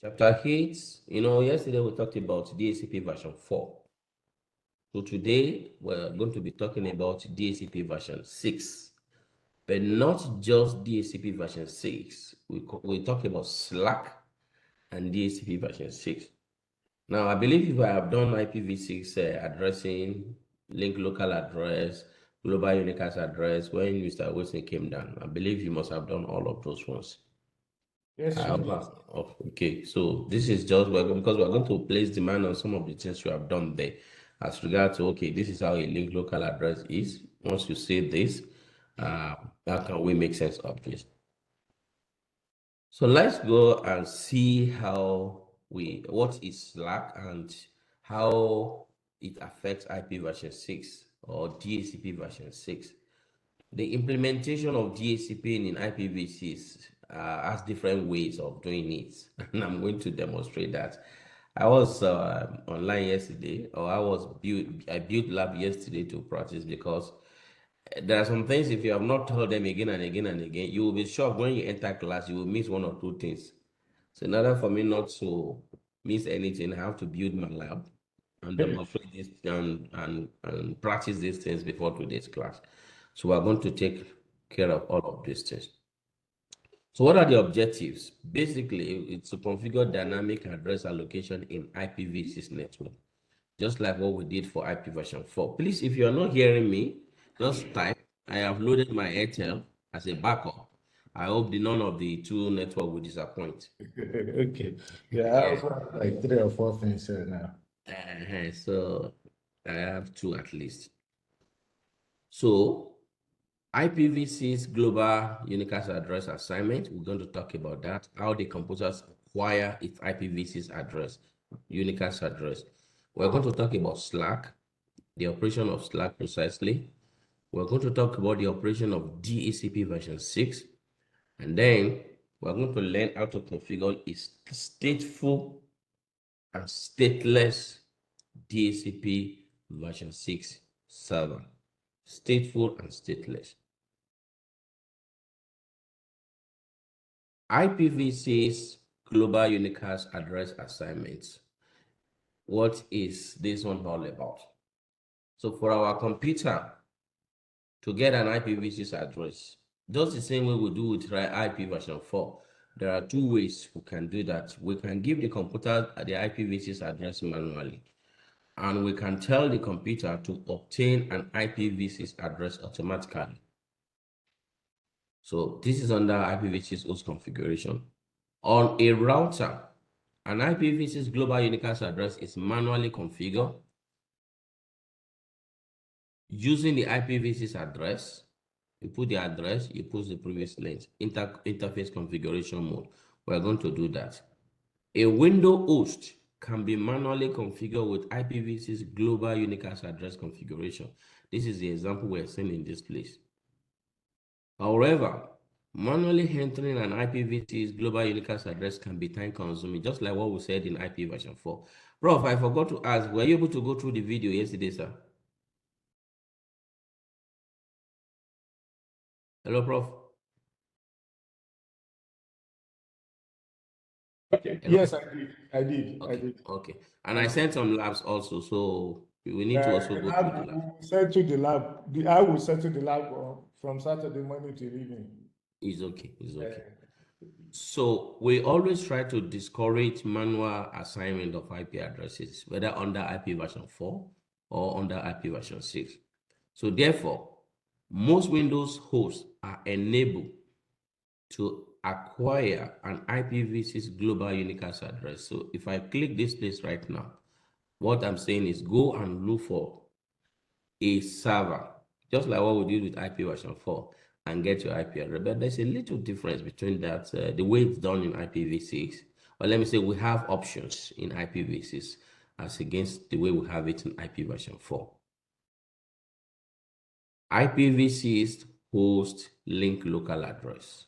Chapter 8, yesterday we talked about DHCP version 4. So today we're going to be talking about DHCP version 6, but not just DHCP version 6. We talk about SLAAC and DHCP version 6. Now, I believe if I have done IPv6 addressing, link local address, global unicast address, when Mr. Wilson came down, I believe you must have done all of those ones. Yes, okay, so this is just because we're going to place demand on some of the things you have done there as regards to, okay, this is how a link local address is. Once you say this, how can we make sense of this? So let's go and see what is SLAAC and how it affects IP version 6 or DHCP version 6. The implementation of DHCP in IPv6 has different ways of doing it, and I'm going to demonstrate that. I was online yesterday, or I built lab yesterday to practice, because there are some things, if you have not told them again and again and again, you will be shocked when you enter class, you will miss one or two things. So in order for me not to miss anything, I have to build my lab and demonstrate this and practice these things before today's class. So we're going to take care of all of these things. So what are the objectives? Basically, it's to configure dynamic address allocation in IPv6 network, just like what we did for IP version 4. Please, if you are not hearing me, just type, I have loaded my Airtel as a backup. I hope none of the two network will disappoint. Okay. Yeah, I also have like 3 or 4 things here now. So I have 2 at least. So IPv6 Global Unicast Address Assignment, we're going to talk about that, how the computers acquire its IPv6 address, unicast address. We're going to talk about SLAAC, the operation of SLAAC precisely. We're going to talk about the operation of DHCP version 6. And then we're going to learn how to configure a stateful and stateless DHCP version 6 server. Stateful and stateless. IPv6 Global Unicast Address Assignment. What is this one all about? So for our computer to get an IPv6 address, just the same way we do with IP version 4, there are 2 ways we can do that. We can give the computer the IPv6 address manually, and we can tell the computer to obtain an IPv6 address automatically. So this is under IPv6 host configuration. On a router, an IPv6 global unicast address is manually configured using the IPv6 address. You put the address, you put the previous lanes, interface configuration mode. We're going to do that. A window host can be manually configured with IPv6 global unicast address configuration. This is the example we're seeing in this place. However, manually entering an IPv6 global unicast address can be time consuming, just like what we said in IP version 4. Prof, I forgot to ask, were you able to go through the video yesterday, sir? Hello, Prof. Okay. Hello? Yes, I did. Okay. And I sent some labs also, so we need to also go through the lab. Settle the lab. I will settle the lab from Saturday morning till evening. It's okay. So we always try to discourage manual assignment of IP addresses, whether under IP version 4 or under IP version 6. So therefore, most Windows hosts are enabled to acquire an IPv6 global unicast address. So if I click this place right now, what I'm saying is go and look for a server, just like what we did with IP version 4, and get your IP address. But there's a little difference between that, the way it's done in IPv6, or let me say we have options in IPv6 as against the way we have it in IP version 4. IPv6 host link local address.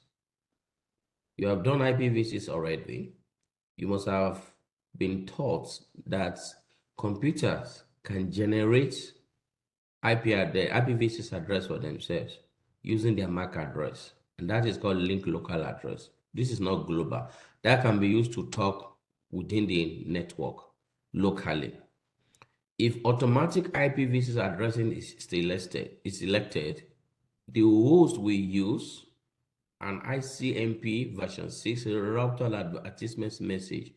You have done IPv6 already. You must have been taught that computers can generate IPv6 address for themselves using their MAC address, and that is called link local address. This is not global. That can be used to talk within the network locally. If automatic IPv6 addressing is selected, the host will use an ICMP version 6 router advertisements message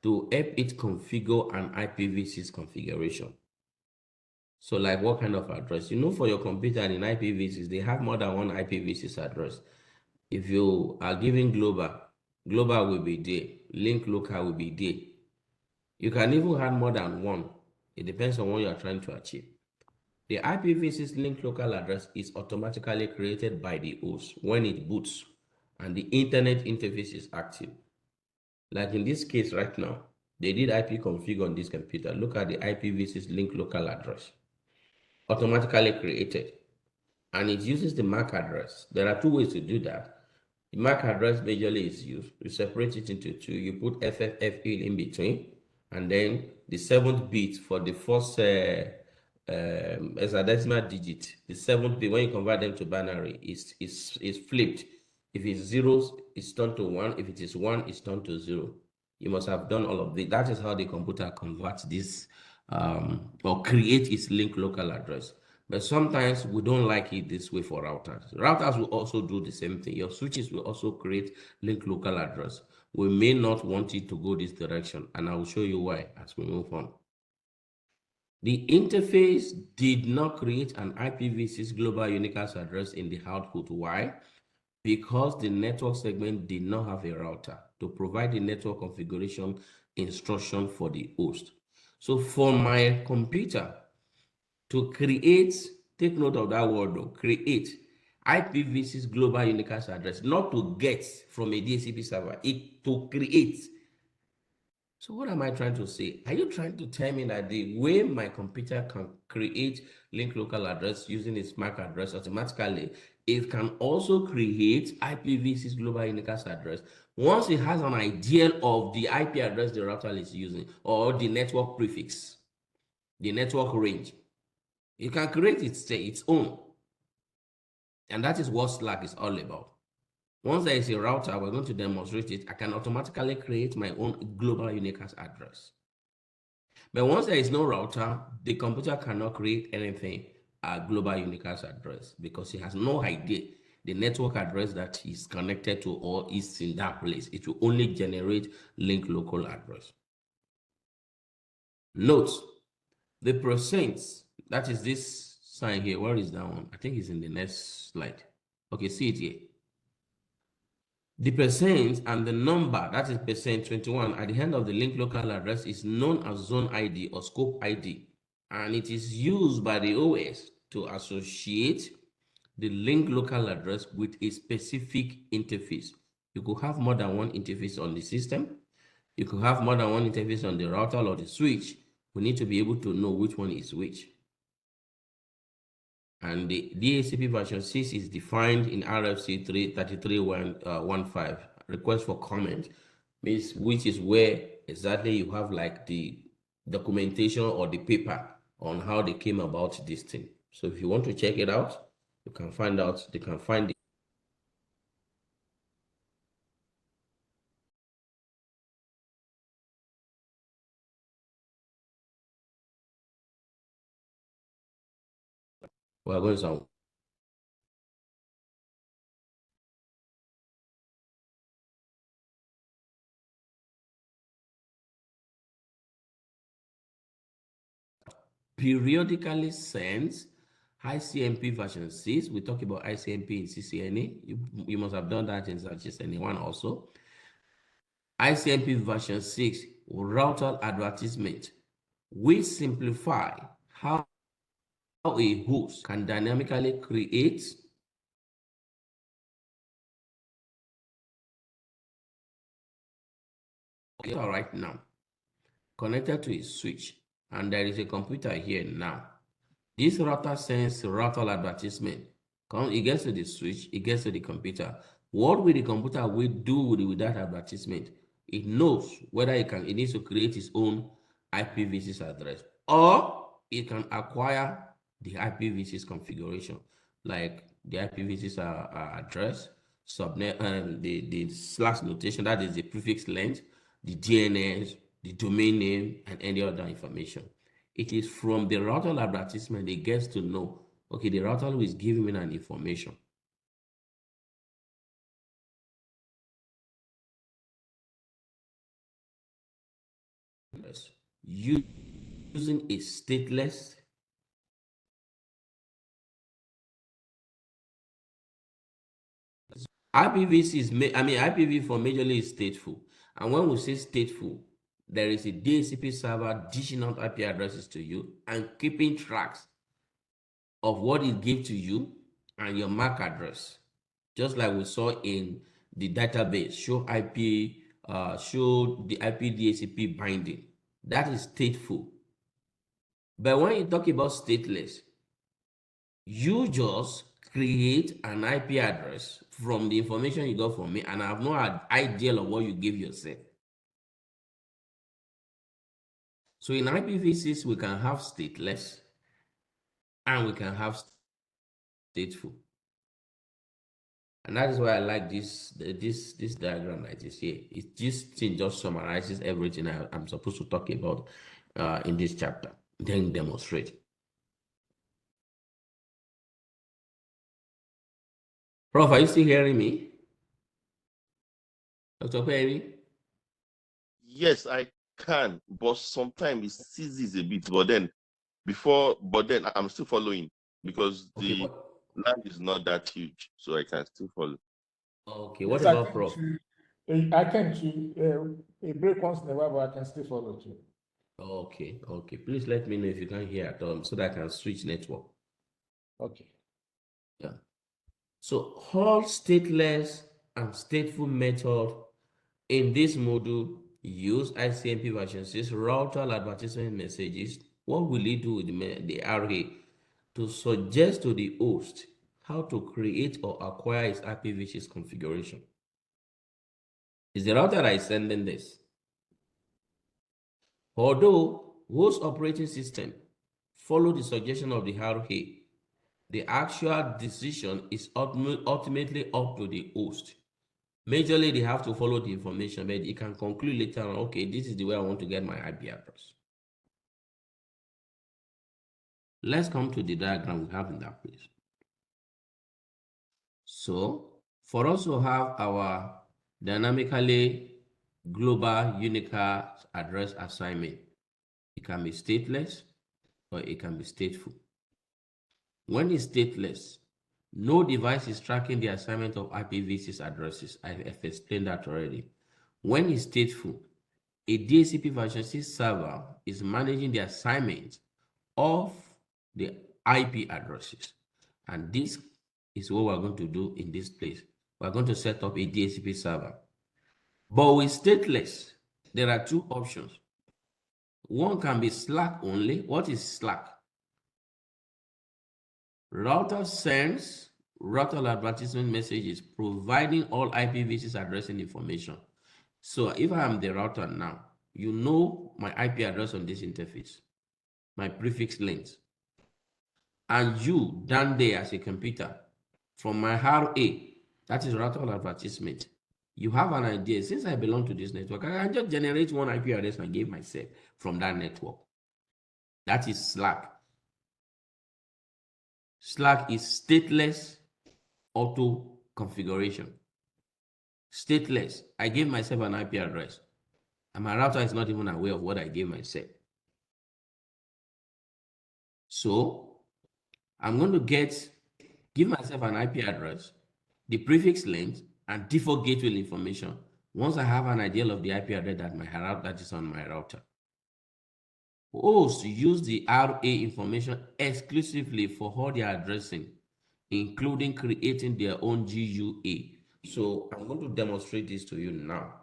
to help it configure an IPv6 configuration. So like what kind of address? You know, for your computer in IPv6, they have more than one IPv6 address. If you are giving global will be there. Link local will be there. You can even have more than one. It depends on what you are trying to achieve. The IPv6 link local address is automatically created by the host when it boots and the internet interface is active. Like in this case right now, they did IP config on this computer. Look at the IPv6 link local address. Automatically created. And it uses the MAC address. There are two ways to do that. The MAC address majorly is used. You separate it into two. You put FFFE in between, and then the 7th bit for the first hexadecimal digit. The 7th bit, when you convert them to binary, is flipped. If it's zeros, it's turned to 1. If it is 1, it's turned to 0. You must have done all of this. That is how the computer converts this or create its link local address. But sometimes we don't like it this way for routers. Routers will also do the same thing. Your switches will also create link local address. We may not want it to go this direction, and I will show you why as we move on. The interface did not create an IPv6 global unicast address in the output. Why? Because the network segment did not have a router to provide the network configuration instruction for the host. So for my computer to create, take note of that word though, create IPv6 global unicast address, not to get from a DHCP server, it to create. So what am I trying to say? Are you trying to tell me that the way my computer can create link local address using its MAC address automatically, it can also create IPv6 global unicast address once it has an idea of the IP address the router is using or the network prefix, the network range? You can create its own. And that is what SLAAC is all about. Once there is a router, we're going to demonstrate it. I can automatically create my own global unicast address. But once there is no router, the computer cannot create anything a global unicast address because it has no idea the network address that is connected to or is in that place. It will only generate link local address. Note the percents, that is this sign here. Where is that one? I think it's in the next slide. Okay, see it here. The percent and the number, that is percent 21, at the end of the link local address is known as zone ID or scope ID, and it is used by the OS to associate the link local address with a specific interface. You could have more than one interface on the system. You could have more than one interface on the router or the switch. We need to be able to know which one is which. And the DHCP version 6 is defined in RFC 33315, request for comment, which is where exactly you have like the documentation or the paper on how they came about this thing. So if you want to check it out, you can find out, they can find it. We're going some. Periodically sends ICMP version 6. We talk about ICMP in CCNA. You must have done that in CCNA1 also. ICMP version 6 router advertisement. We simplify how a host can dynamically create right now connected to a switch, and there is a computer here now. This router sends router advertisement. It gets to the switch, it gets to the computer. What will the computer will do with that advertisement? It knows whether it needs to create its own IPv6 address, or it can acquire the IPv6 configuration, like the IPv6 address, subnet, the / notation, that is the prefix length, the DNS, the domain name, and any other information. It is from the router advertisement it gets to know, okay, the router is giving me an information. Using a stateless IPv6 IPv4 majorly is stateful, and when we say stateful, there is a DHCP server dishing out IP addresses to you and keeping tracks of what it gives to you and your MAC address, just like we saw in the database. Show the IP DHCP binding. That is stateful. But when you talk about stateless, you just create an IP address from the information you got from me, and I have no idea of what you give yourself. So in IPv6, we can have stateless and we can have stateful. And that is why I like this diagram like this here. This thing just summarizes everything I'm supposed to talk about in this chapter, then demonstrate. Prof, are you still hearing me? Dr. Perry? Yes, I can, but sometimes it seizes a bit. But then I'm still following because the land is not that huge, so I can still follow. Okay, what about Prof? I can a break once in a while, but I can still follow too. Okay. Please let me know if you can hear at all so that I can switch network. Okay. Yeah. So all stateless and stateful method in this module use ICMP version 6 router advertisement messages. What will it do with the array? To suggest to the host how to create or acquire its IPv6 configuration. Is the router that is sending this. Although host operating system follow the suggestion of the array, the actual decision is ultimately up to the host. Majorly, they have to follow the information, but you can conclude later on, okay, this is the way I want to get my IP address. Let's come to the diagram we have in that place. So, for us to have our dynamically global unicast address assignment, it can be stateless or it can be stateful. When it's stateless, no device is tracking the assignment of IPv6 addresses. I've explained that already. When it's stateful, a DHCP version 6 server is managing the assignment of the IP addresses. And this is what we're going to do in this place. We're going to set up a DHCP server. But with stateless, there are two options. One can be SLAAC only. What is SLAAC? Router sends router advertisement messages providing all IPv6 addressing information. So if I am the router now, you know my IP address on this interface, my prefix length. And you down there as a computer, from my RA, that is router advertisement, you have an idea. Since I belong to this network, I can just generate one IP address and give myself from that network. That is SLAAC. SLAAC is stateless auto configuration. Stateless, I gave myself an IP address, and my router is not even aware of what I gave myself. So I'm going to give myself an IP address, the prefix length, and default gateway information once I have an idea of the IP address that is on my router. Hosts use the RA information exclusively for all their addressing, including creating their own GUA. So I'm going to demonstrate this to you now.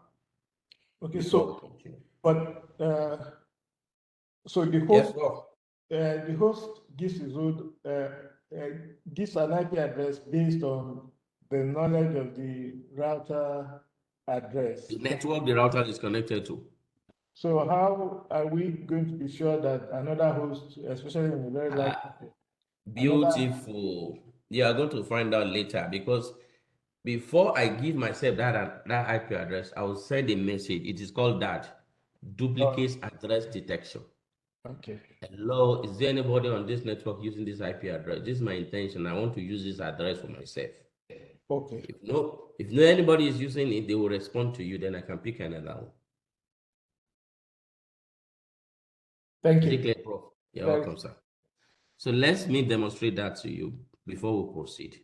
Okay, so the host, the host gives his own gives an IP address based on the knowledge of the router address. The network the router is connected to. So how are we going to be sure that another host, especially in a very large beautiful. You are going to find out later, because before I give myself that IP address, I will send a message. It is called that duplicate address detection. Okay. Hello, is there anybody on this network using this IP address? This is my intention. I want to use this address for myself. Okay. If no anybody is using it, they will respond to you. Then I can pick another one. Thank Is you. it clear, Prof? You're welcome, sir. So let me demonstrate that to you before we proceed.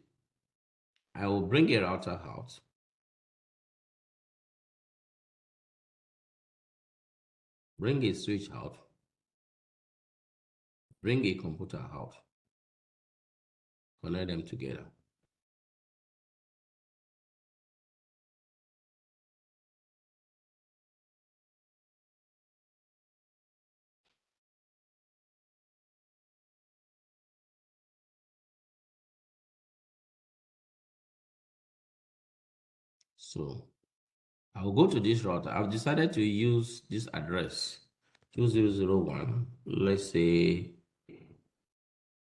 I will bring a router out. Bring a switch out. Bring a computer out. Connect them together. So I'll go to this router. I've decided to use this address 2001. Let's say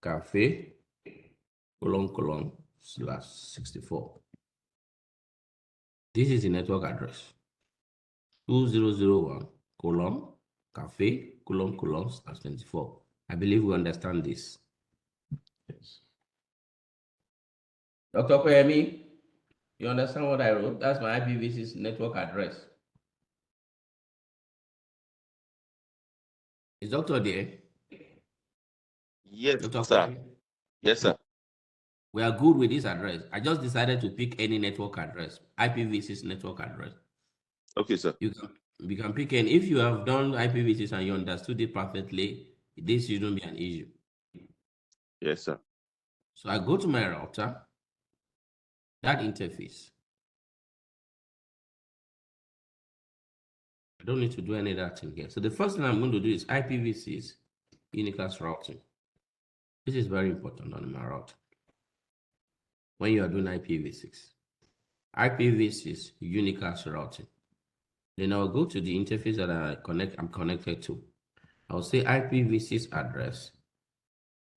cafe /64. This is the network address 2001 cafe /24. I believe we understand this. Yes. Dr. Koyemi, you understand what I wrote? That's my IPv6 network address. Is Doctor there? Yes, Dr. sir. Koyemi? Yes, sir. We are good with this address. I just decided to pick any network address, IPv6 network address. Okay, sir. You can pick any. If you have done IPv6 and you understood it perfectly, this shouldn't be an issue. Yes, sir. So I go to my router, that interface. I don't need to do any of that in here. So the first thing I'm going to do is IPv6 unicast routing. This is very important on my router. When you are doing IPv6 unicast routing. Then I'll go to the interface that I'm connected to. I'll say IPv6 address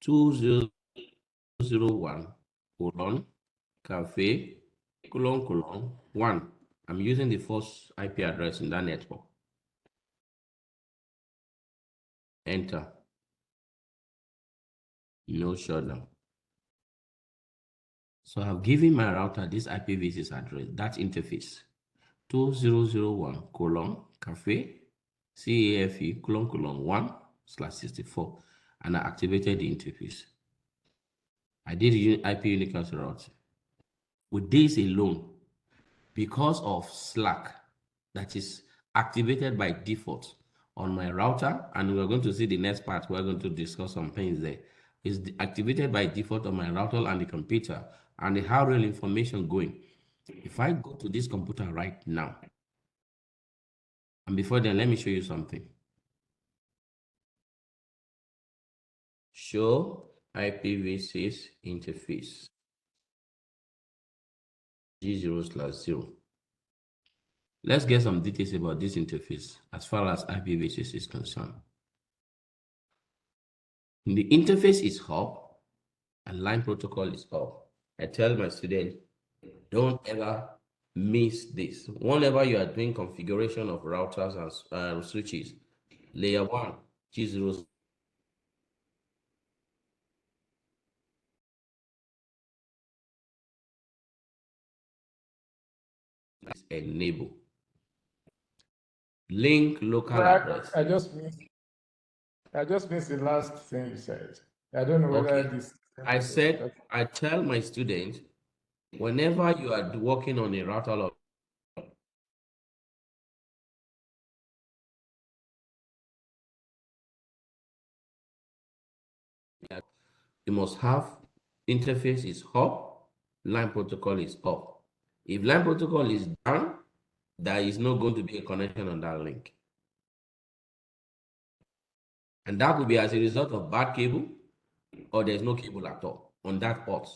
2001 cafe ::1. I'm using the first IP address in that network. Enter. No shutdown. So I've given my router this IPv6 address, that interface 2001 cafe CAFE ::1/64, and I activated the interface. I did IP unicast routing. With this alone, because of SLAAC that is activated by default on my router, and we're going to see the next part, we're going to discuss some things there, is activated by default on my router and the computer, and the high rel information going. If I go to this computer right now, and before then, let me show you something. Show IPv6 interface G0/0. Let's get some details about this interface as far as IPv6 is concerned. The interface is up and line protocol is up. I tell my students, don't ever miss this. Whenever you are doing configuration of routers and switches, layer 1, G0 is enable. Link local address. I just missed the last thing you said. I don't know whether this. I said, I tell my students, whenever you are working on a router, you must have interface is up, line protocol is up. If line protocol is down, there is not going to be a connection on that link. And that could be as a result of bad cable, or there's no cable at all on that port.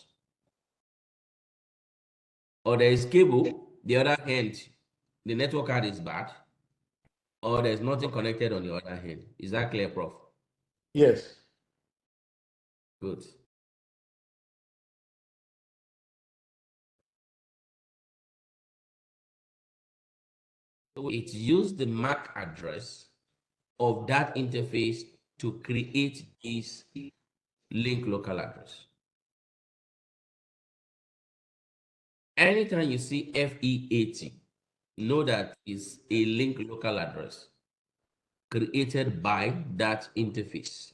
Or there is cable, the other hand, the network card is bad, or there's nothing connected on the other hand. Is that clear, Prof? Yes. Good. So it used the MAC address of that interface to create this link local address. Anytime you see FE80, know that is a link local address created by that interface.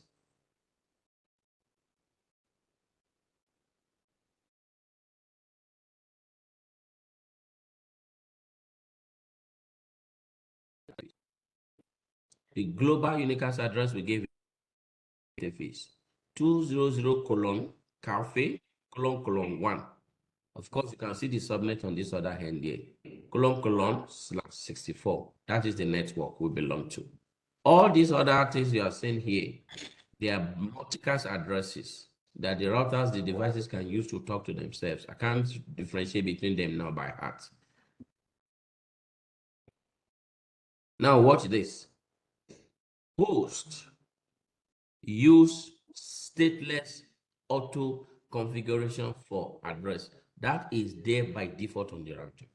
The global unicast address we gave interface 200:cafe::1. Of course, you can see the subnet on this other hand here, //64. That is the network we belong to. All these other things you are seeing here, they are multicast addresses that the routers, the devices can use to talk to themselves. I can't differentiate between them now by heart. Now watch this. Host use stateless auto configuration for address. That is there by default on the router.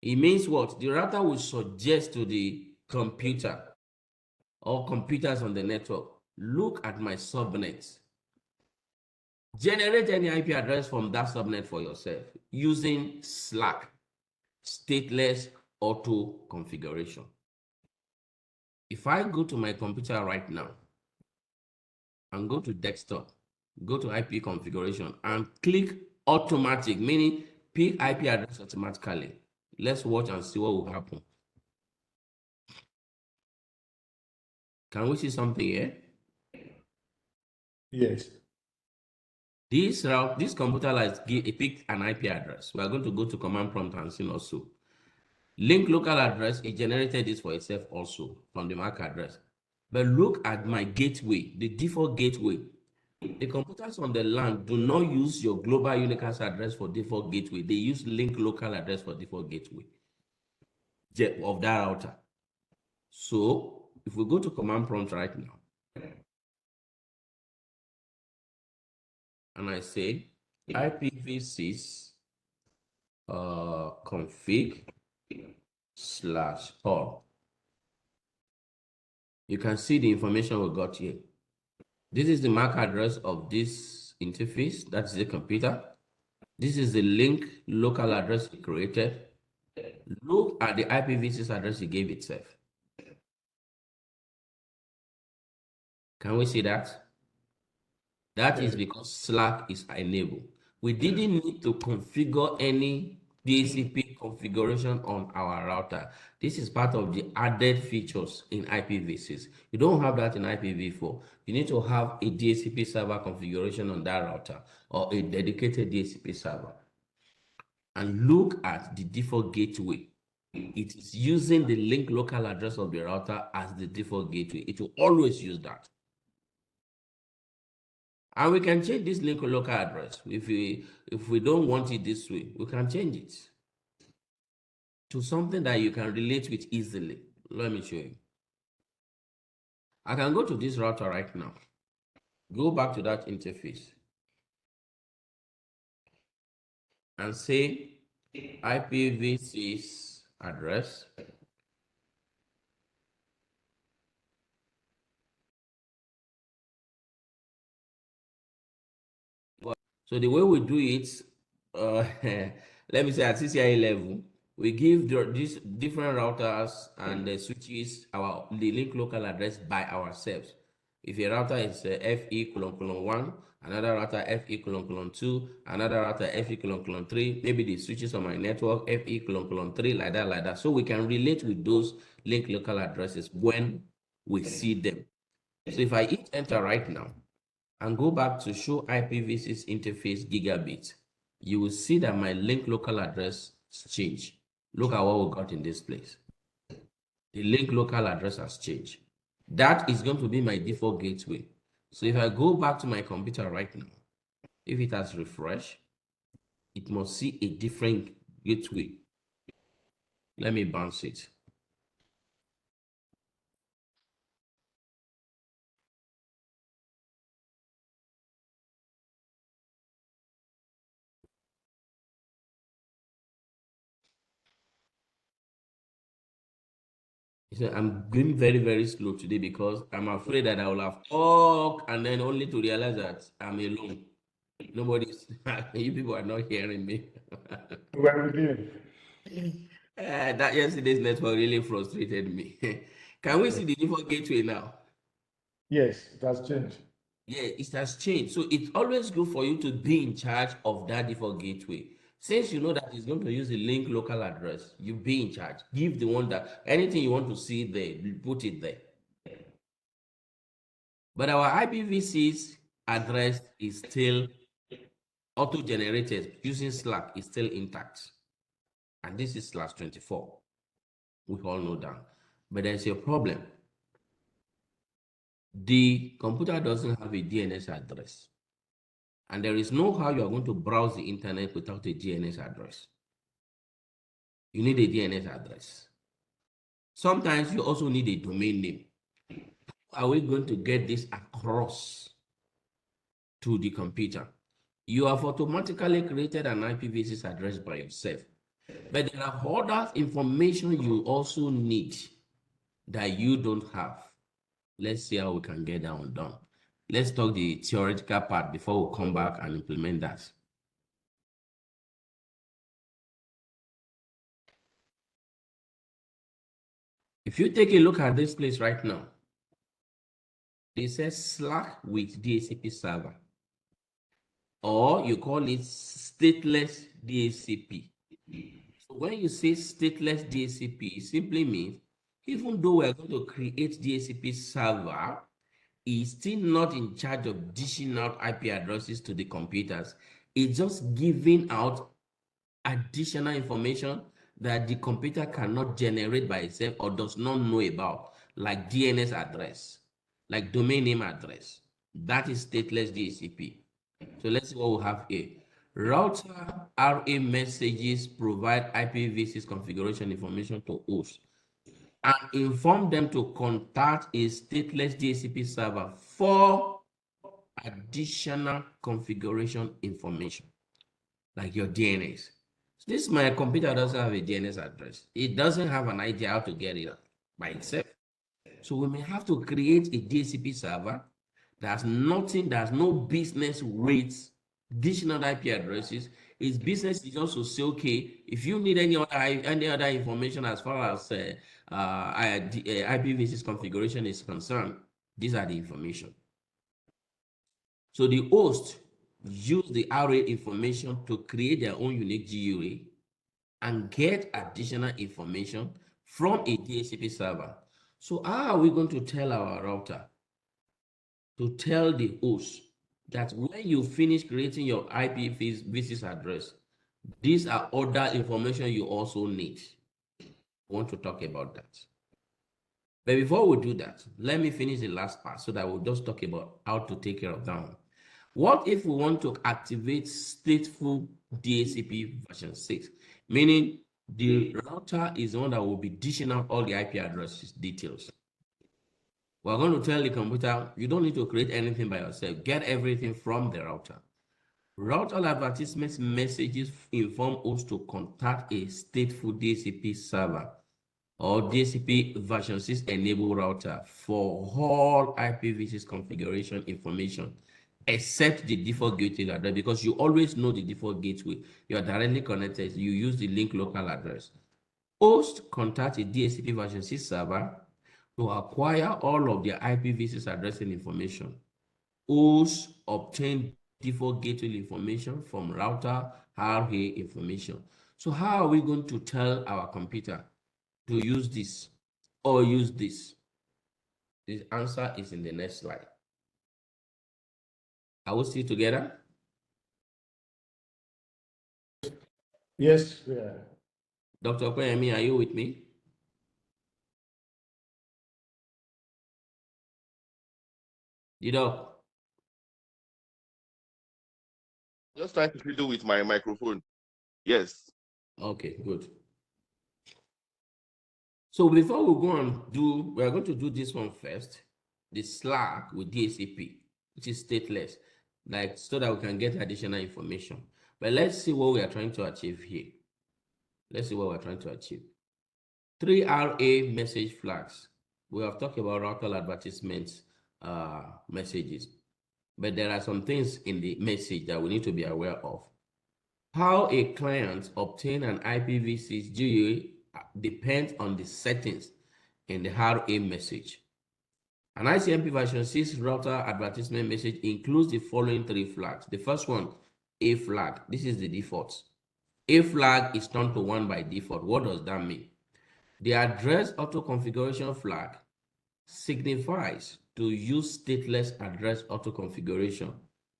It means what? The router will suggest to the computer or computers on the network, look at my subnet. Generate any IP address from that subnet for yourself using SLAAC, stateless auto configuration. If I go to my computer right now and go to desktop, go to IP configuration and click automatic, meaning pick IP address automatically. Let's watch and see what will happen. Can we see something here? Yes. This computer has picked an IP address. We are going to go to command prompt and see also. Link local address, it generated this for itself also from the MAC address. But look at my gateway, the default gateway. The computers on the LAN do not use your global unicast address for default gateway. They use link local address for default gateway of that router. So if we go to command prompt right now, and I say IPv6 config/all, you can see the information we got here. This is the MAC address of this interface. That's the computer. This is the link local address it created. Look at the IPv6 address it gave itself. Can we see that? That is because SLAAC is enabled. We didn't need to configure any DHCP configuration on our router. This is part of the added features in IPv6. You don't have that in IPv4. You need to have a DHCP server configuration on that router or a dedicated DHCP server. And look at the default gateway. It is using the link local address of the router as the default gateway. It will always use that. And we can change this link local address. If we don't want it this way, we can change it to something that you can relate with easily. Let me show you. I can go to this router right now. Go back to that interface and say IPv6 address. So the way we do it, let me say at CCIE level, we give these different routers and the switches the link local address by ourselves. If a router is FE::1, another router FE::2, another router FE::3, maybe the switches on my network FE::3, like that. So we can relate with those link local addresses when we see them. So if I hit enter right now, and go back to show IPv6 interface gigabit, you will see that my link local address changed. Look at what we got in this place. The link local address has changed. That is going to be my default gateway. So if I go back to my computer right now, if it has refreshed, it must see a different gateway. Let me bounce it. So I'm going very, very slow today because I'm afraid that I will have talked and then only to realize that I'm alone. Nobody's, you people are not hearing me. Well, we did. That yesterday's network really frustrated me. Can we see the default gateway now? Yes, it has changed. Yeah, it has changed. So it's always good for you to be in charge of that default gateway. Since you know that it's going to use the link local address, you be in charge. Give the one that anything you want to see there, put it there. But our IPv6 address is still auto-generated using SLAAC is still intact. And this is /24. We all know that. But there's a problem. The computer doesn't have a DNS address. And there is no how you are going to browse the internet without a DNS address. You need a DNS address. Sometimes you also need a domain name. How are we going to get this across to the computer? You have automatically created an IPv6 address by yourself. But there are other information you also need that you don't have. Let's see how we can get that one done. Let's talk the theoretical part before we come back and implement that. If you take a look at this place right now, it says SLAAC with DHCP server, or you call it stateless DHCP. So when you say stateless DHCP, it simply means even though we are going to create DHCP server, it's still not in charge of dishing out IP addresses to the computers. It's just giving out additional information that the computer cannot generate by itself or does not know about, like DNS address, like domain name address. That is stateless DHCP. So let's see what we have here. Router RA messages provide IPv6 configuration information to hosts and inform them to contact a stateless DHCP server for additional configuration information, like your DNS. This my computer doesn't have a DNS address. It doesn't have an idea how to get it by itself. So we may have to create a DHCP server that's nothing, that's no business with additional IP addresses. Its business is just to say, okay, if you need any other information as far as IPv6 configuration is concerned, these are the information. So the host use the array information to create their own unique GUA and get additional information from a DHCP server. So how are we going to tell our router to tell the host that when you finish creating your IPv6 address, these are other information you also need? I want to talk about that. But before we do that, let me finish the last part so that we'll just talk about how to take care of that one. What if we want to activate stateful DHCP version 6, meaning the router is the one that will be dishing out all the IP addresses details? We're going to tell the computer, you don't need to create anything by yourself. Get everything from the router. Router advertisements messages inform hosts to contact a stateful DHCP server or DHCP version 6 enable router for all IPv6 configuration information, except the default gateway address, because you always know the default gateway. You are directly connected. You use the link local address. Host contact a DHCP version 6 server to acquire all of their IPv6 addressing information. Host obtain default gateway information from router RA information. So how are we going to tell our computer to use this or use this? The answer is in the next slide. Are we still together? Yes, we are. Dr. Koyemi, are you with me? Doc? Just trying to fiddle with my microphone. Yes. Okay, good. So before we go and do, we're going to do this one first, the SLAAC with DHCP, which is stateless, like so that we can get additional information. But let's see what we are trying to achieve here. Let's see what we're trying to achieve. 3 RA message flags. We have talked about router advertisements messages, but there are some things in the message that we need to be aware of. How a client obtain an IPv6 GUI depends on the settings in the RA message. An ICMP version 6 router advertisement message includes the following 3 flags. The first one, A flag. This is the default. A flag is turned to 1 by default. What does that mean? The address auto configuration flag signifies to use stateless address auto configuration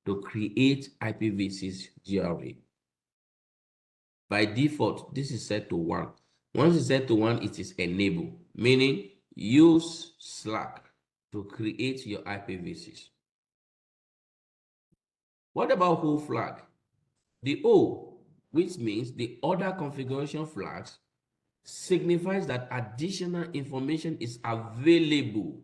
to create IPv6 GRA. By default, this is set to 1. Once it's set to 1, it is enabled, meaning use SLAAC to create your IPv6. What about O flag? The O, which means the other configuration flags, signifies that additional information is available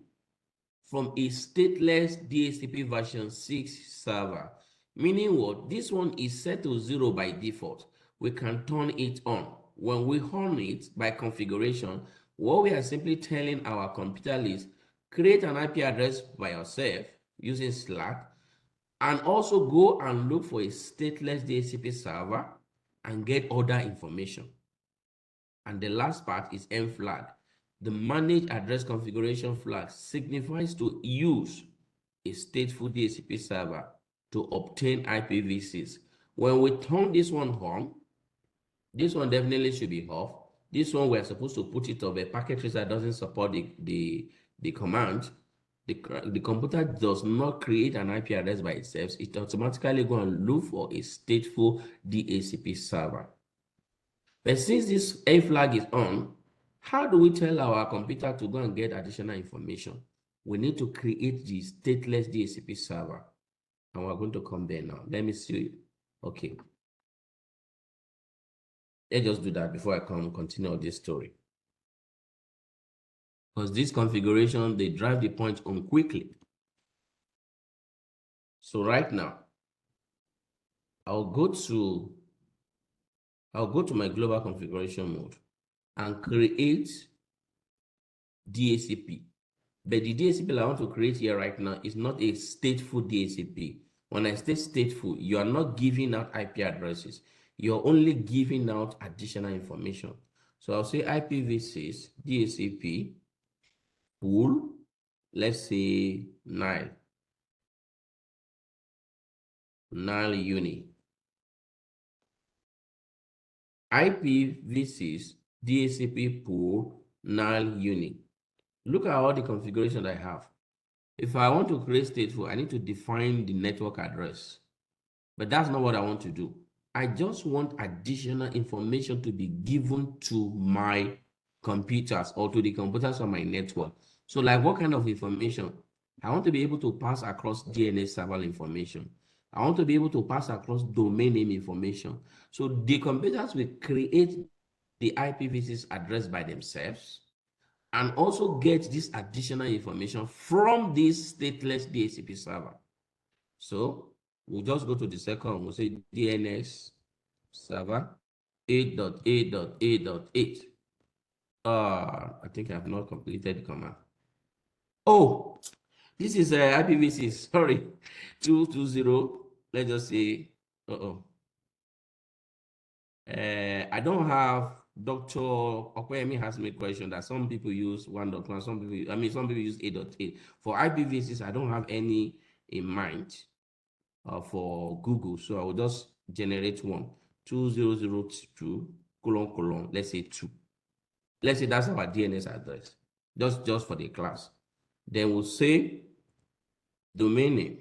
from a stateless DHCP version 6 server. Meaning what? This one is set to 0 by default. We can turn it on. When we on it by configuration, what we are simply telling our computer is create an IP address by yourself using SLAAC, and also go and look for a stateless DHCP server and get other information. And the last part is M flag. The manage address configuration flag signifies to use a stateful DHCP server to obtain IPv6. When we turn this one on, this one definitely should be off. This one we're supposed to put it off. A packet tracer doesn't support the command. The computer does not create an IP address by itself. It automatically go and look for a stateful DHCP server. But since this A flag is on, how do we tell our computer to go and get additional information? We need to create the stateless DHCP server. And we're going to come there now. Let me see. Okay. Let's just do that before I continue this story. Because this configuration, they drive the point home quickly. So right now, I'll go to my global configuration mode and create DHCP. But the DHCP I want to create here right now is not a stateful DHCP. When I say stateful, you are not giving out IP addresses. You're only giving out additional information. So I'll say IPv6 DHCP pool, let's say Nile uni. IPv6 DHCP pool Nile uni. Look at all the configuration I have. If I want to create stateful, I need to define the network address. But that's not what I want to do. I just want additional information to be given to my computers or to the computers on my network. So like what kind of information? I want to be able to pass across DNS server information. I want to be able to pass across domain name information. So the computers will create the IPv6 address by themselves and also get this additional information from this stateless DHCP server. So we'll just go to the second, we'll say DNS server 8.8.8.8. I think I have not completed the command. Oh, this is IPv6, sorry, 220. Let's just say, I don't have Dr. Okwemi has made question that some people use 1.1, some people use 8.8. For IPv6, I don't have any in mind for Google, so I will just generate one. 2002 : let's say 2. Let's say that's our DNS address, just for the class. Then we'll say domain name.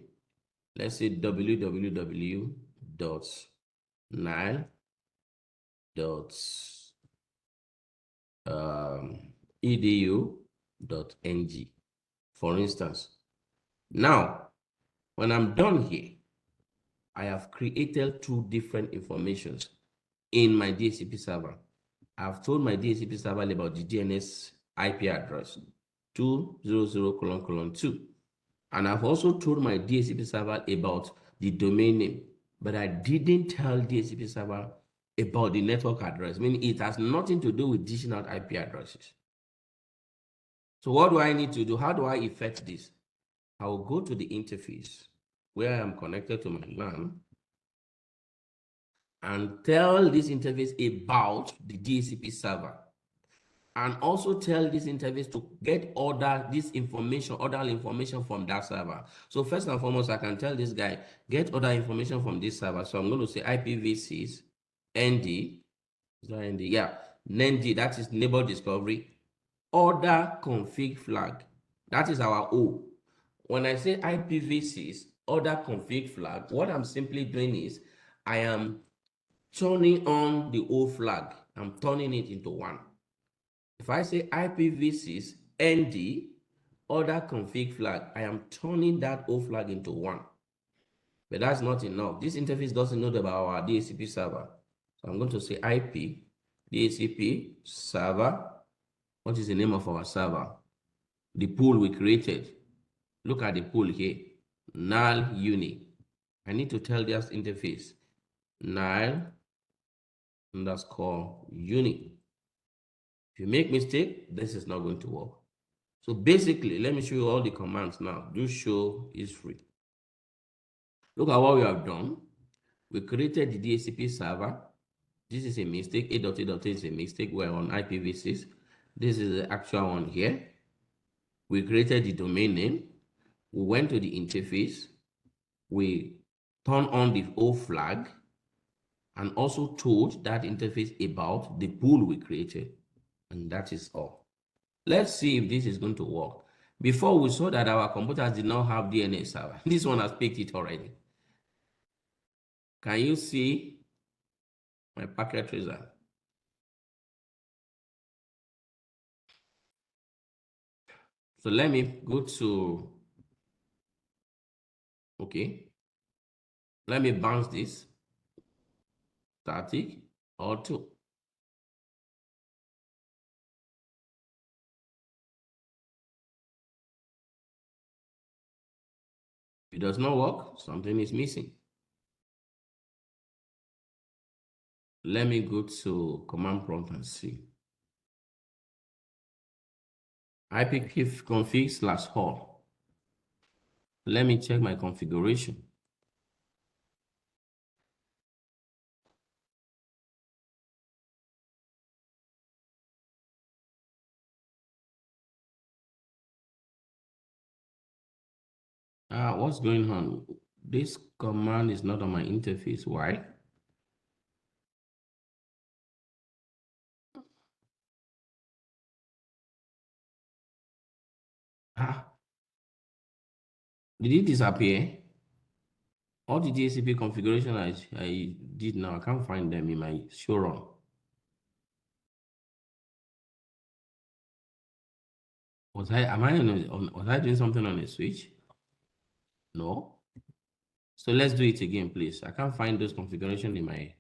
Let's say www.nile.edu.ng, for instance. Now, when I'm done here, I have created 2 different informations in my DHCP server. I've told my DHCP server about the DNS IP address 200::2. And I've also told my DHCP server about the domain name, but I didn't tell DHCP server about the network address, meaning it has nothing to do with dishing out IP addresses. So what do I need to do? How do I effect this? I will go to the interface where I am connected to my LAN and tell this interface about the DHCP server, and also tell this interface to get order information from that server. So first and foremost, I can tell this guy, get order information from this server. So I'm going to say IPv6 ND, ND, that is neighbor discovery, order config flag. That is our O. When I say IPv6 order config flag, what I'm simply doing is I am turning on the O flag. I'm turning it into 1. If I say IPv6 ND order config flag, I am turning that O flag into 1. But that's not enough. This interface doesn't know about our DHCP server. So I'm going to say IP DHCP server. What is the name of our server? The pool we created. Look at the pool here. Null uni. I need to tell this interface null underscore uni. If you make mistake, this is not going to work. So basically, let me show you all the commands now. Do show history. Look at what we have done. We created the DHCP server. This is a mistake. A.A.A is a mistake. We're on IPv6. This is the actual one here. We created the domain name. We went to the interface. We turned on the O flag and also told that interface about the pool we created. And that is all. Let's see if this is going to work. Before, we saw that our computers did not have DNS server. This one has picked it already. Can you see my packet tracer? So let me go to, okay. Let me bounce this, static, auto. If it does not work, something is missing. Let me go to command prompt and see. ipconfig/all. Let me check my configuration. What's going on? This command is not on my interface. Why? Did it disappear? All the DHCP configuration I did now, I can't find them in my show run. Was I doing something on a switch? No. So let's do it again, please. I can't find those configuration in my.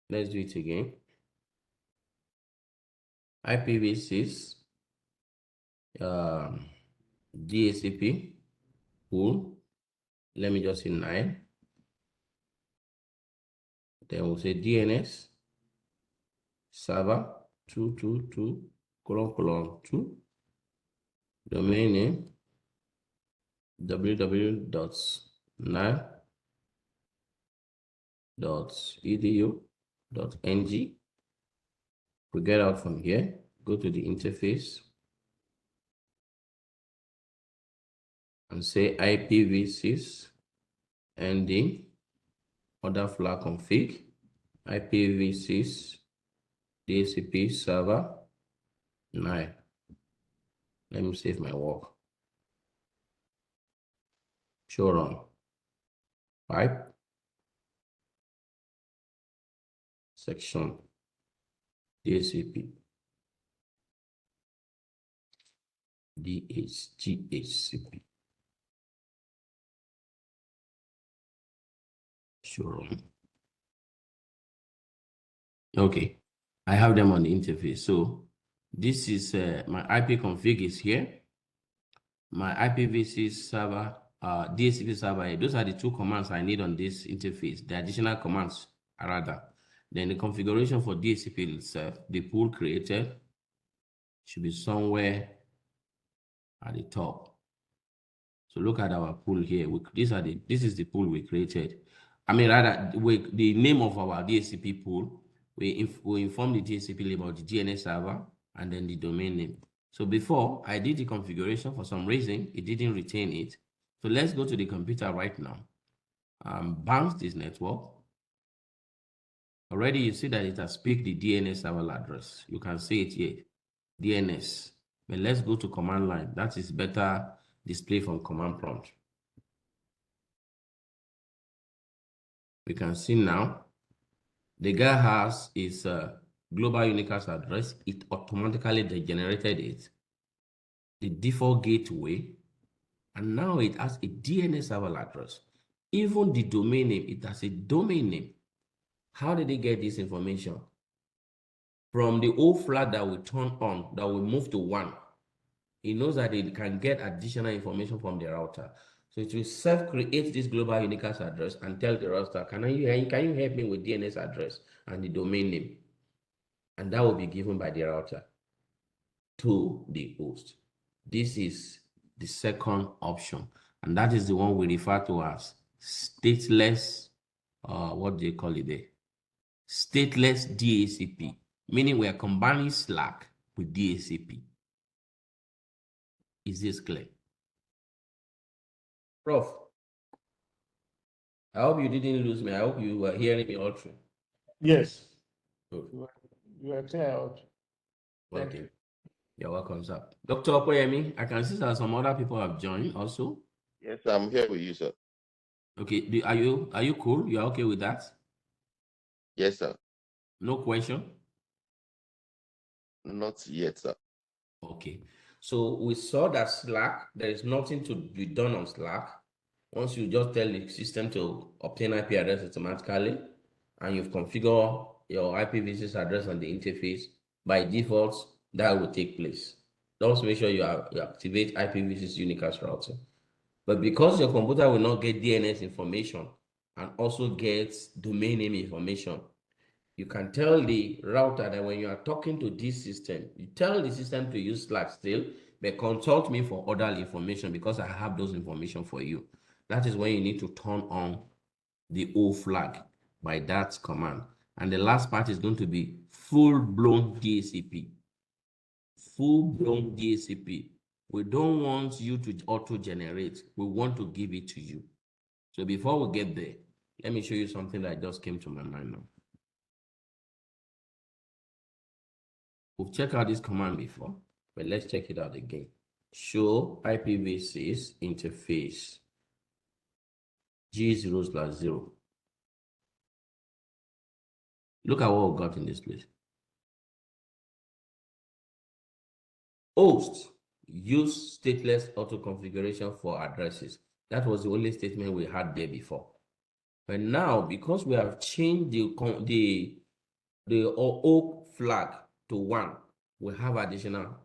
Let's do it again. IPv6 DHCP pool. Let me just say 9. Then we'll say DNS server 222:2. Domain name www.nile.edu.ng. We get out from here, go to the interface and say IPv6 ending order flag config IPv6 DHCP server 9. Let me save my work. Show run. Pipe section DHCP DHCP. Show run. Okay, I have them on the interface. So this is my IP config is here. My IPv6 server, DHCP server. Those are the two commands I need on this interface. The additional commands, rather. Then the configuration for DHCP itself, the pool created should be somewhere at the top. So look at our pool here. This is the pool we created. I mean, rather, the name of our DHCP pool, we inform the DHCP about the DNS server and then the domain name. So before I did the configuration, for some reason, it didn't retain it. So let's go to the computer right now. Bounce this network. Already you see that it has picked the DNS server address. You can see it here, DNS. But let's go to command line. That is better display from command prompt. We can see now the guy has his global unicast address. It automatically generated it, the default gateway, and now it has a DNS server address. Even the domain name, it has a domain name. How did they get this information? From the old flag that we turn on, that we move to 1, it knows that it can get additional information from the router. So it will self-create this global unicast address and tell the router, can you help me with DNS address and the domain name? And that will be given by the router to the host. This is the second option, and that is the one we refer to as stateless, what do you call it there? Stateless DHCP, meaning we are combining SLAAC with DHCP. Is this clear? Prof, I hope you didn't lose me. I hope you were hearing me all through. Yes. Good. You are clear out. Thank you. You're welcome, sir. Dr. Okoyemi, I can see that some other people have joined also. Yes, I'm here with you, sir. Okay, are you cool? You're okay with that? Yes, sir. No question? Not yet, sir. Okay. So we saw that SLAAC, there is nothing to be done on SLAAC. Once you just tell the system to obtain IP address automatically, and you've configured your IPv6 address on the interface, by default, that will take place. Just make sure you activate IPv6 unicast routing. But because your computer will not get DNS information and also gets domain name information, you can tell the router that when you are talking to this system, you tell the system to use SLAAC still, but consult me for other information because I have those information for you. That is when you need to turn on the O flag by that command. And the last part is going to be full-blown DHCP. Full-blown DHCP. We don't want you to auto-generate. We want to give it to you. So before we get there, let me show you something that just came to my mind now. We've checked out this command before, but let's check it out again. Show IPv6 interface G0/0. Look at what we got in this place. Host, use stateless auto configuration for addresses. That was the only statement we had there before. But now, because we have changed the O flag to 1, we have additional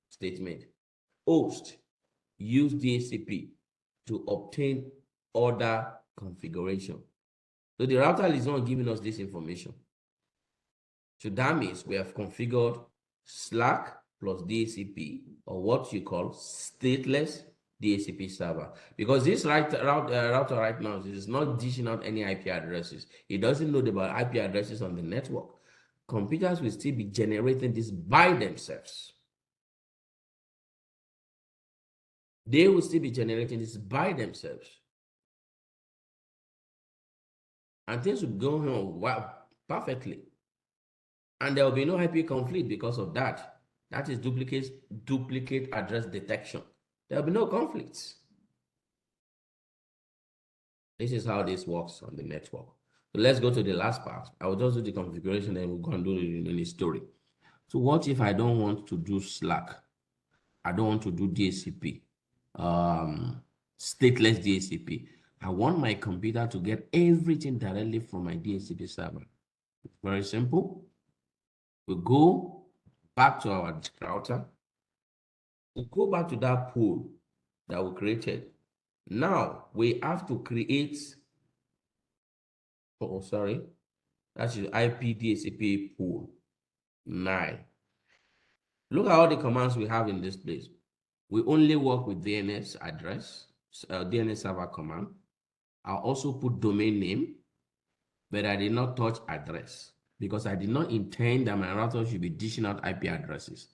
statement. Host, use DHCP to obtain other configuration. So the router is not giving us this information. So that means we have configured SLAAC plus DHCP, or what you call stateless DHCP server. Because this router right now is not dishing out any IP addresses. It doesn't know about IP addresses on the network. Computers will still be generating this by themselves. They will still be generating this by themselves. And things will go on perfectly. And there will be no IP conflict because of that. That is duplicate address detection. There will be no conflicts. This is how this works on the network. So let's go to the last part. I will just do the configuration and we'll go and do it in the story. So what if I don't want to do SLAAC? I don't want to do DHCP, stateless DHCP. I want my computer to get everything directly from my DHCP server. Very simple. We go back to our router. We go back to that pool that we created. Now we have to create, That is IP DHCP pool 9. Look at all the commands we have in this place. We only work with DNS address, DNS server command. I'll also put domain name, but I did not touch address because I did not intend that my router should be dishing out IP addresses.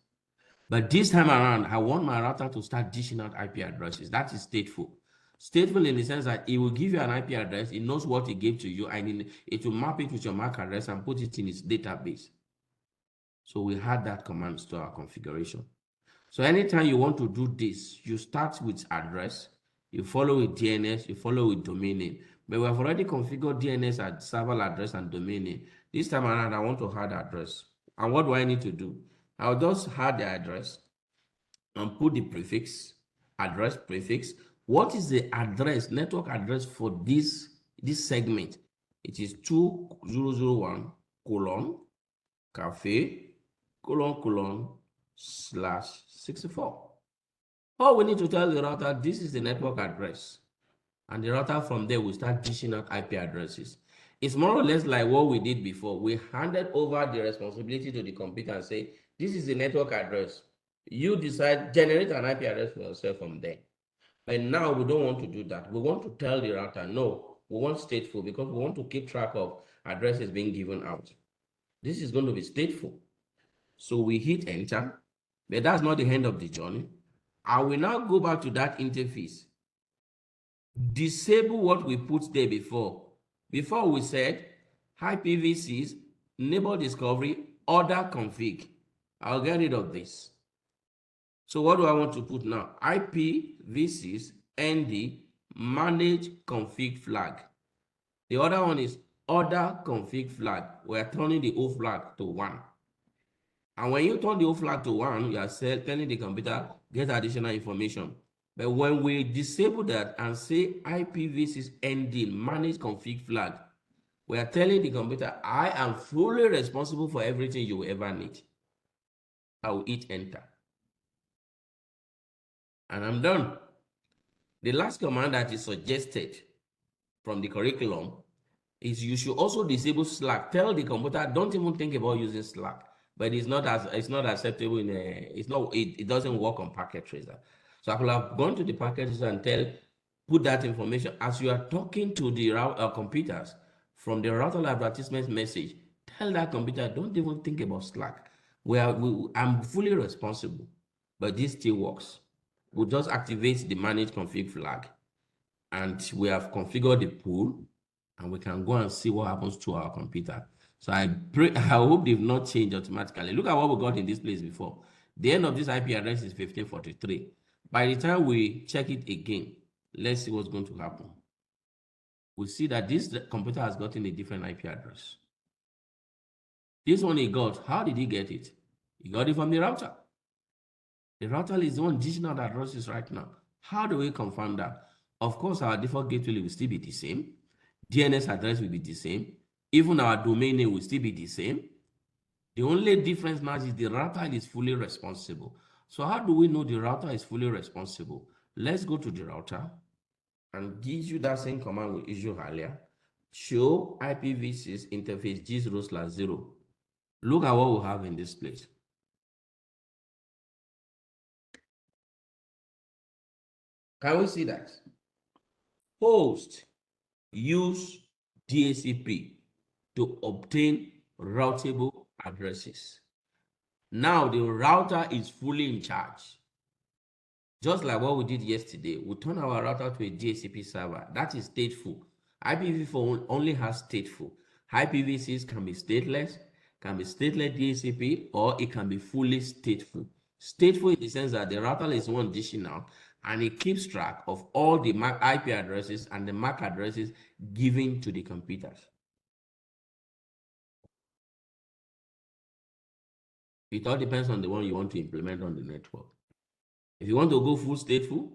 But this time around, I want my router to start dishing out IP addresses. That is stateful. Stateful in the sense that it will give you an IP address, it knows what it gave to you, and it will map it with your MAC address and put it in its database. So we had that command to our configuration. So anytime you want to do this, you start with address, you follow with DNS, you follow with domain name. But we have already configured DNS at server address and domain name. This time around, I want to add address. And what do I need to do? I'll just add the address and put the prefix, address prefix. What is the address, network address for this segment? It is 2001 cafe /64. All we need to tell the router, this is the network address. And the router from there will start dishing out IP addresses. It's more or less like what we did before. We handed over the responsibility to the computer and say, this is the network address. You decide, generate an IP address for yourself from there. But now we don't want to do that. We want to tell the router, no, we want stateful because we want to keep track of addresses being given out. This is going to be stateful. So we hit enter, but that's not the end of the journey. I will now go back to that interface. Disable what we put there before. Before we said IPv6, neighbor discovery, order config. I'll get rid of this. So what do I want to put now? IPv6 ND manage config flag. The other one is order config flag. We're turning the O flag to 1. And when you turn the O flag to 1, you are telling the computer, get additional information. But when we disable that and say IPv6 ND manage config flag, we are telling the computer, I am fully responsible for everything you will ever need. I will hit enter. And I'm done. The last command that is suggested from the curriculum is you should also disable SLAAC. Tell the computer, don't even think about using SLAAC. But it's not acceptable it doesn't work on packet tracer. So I could have gone to the packet tracer and put that information as you are talking to the computers from the router advertisement message. Tell that computer, don't even think about SLAAC. I'm fully responsible, but this still works. We'll just activate the manage config flag, and we have configured the pool, and we can go and see what happens to our computer. So I hope they've not changed automatically. Look at what we got in this place before. The end of this IP address is 1543. By the time we check it again, let's see what's going to happen. We see that this computer has gotten a different IP address. This one he got, how did he get it? He got it from the router. The router is the one dishing out addresses right now. How do we confirm that? Of course, our default gateway will still be the same. DNS address will be the same. Even our domain name will still be the same. The only difference now is the router is fully responsible. So how do we know the router is fully responsible? Let's go to the router and give you that same command we issued earlier. Show IPv6 interface G0/0. Look at what we have in this place. Can we see that? Host use DHCP to obtain routable addresses. Now the router is fully in charge. Just like what we did yesterday, we turn our router to a DHCP server. That is stateful. IPv4 only has stateful. IPv6 can be stateless DHCP, or it can be fully stateful. Stateful in the sense that the router is one dishing out, and it keeps track of all the IP addresses and the MAC addresses given to the computers. It all depends on the one you want to implement on the network. If you want to go full stateful,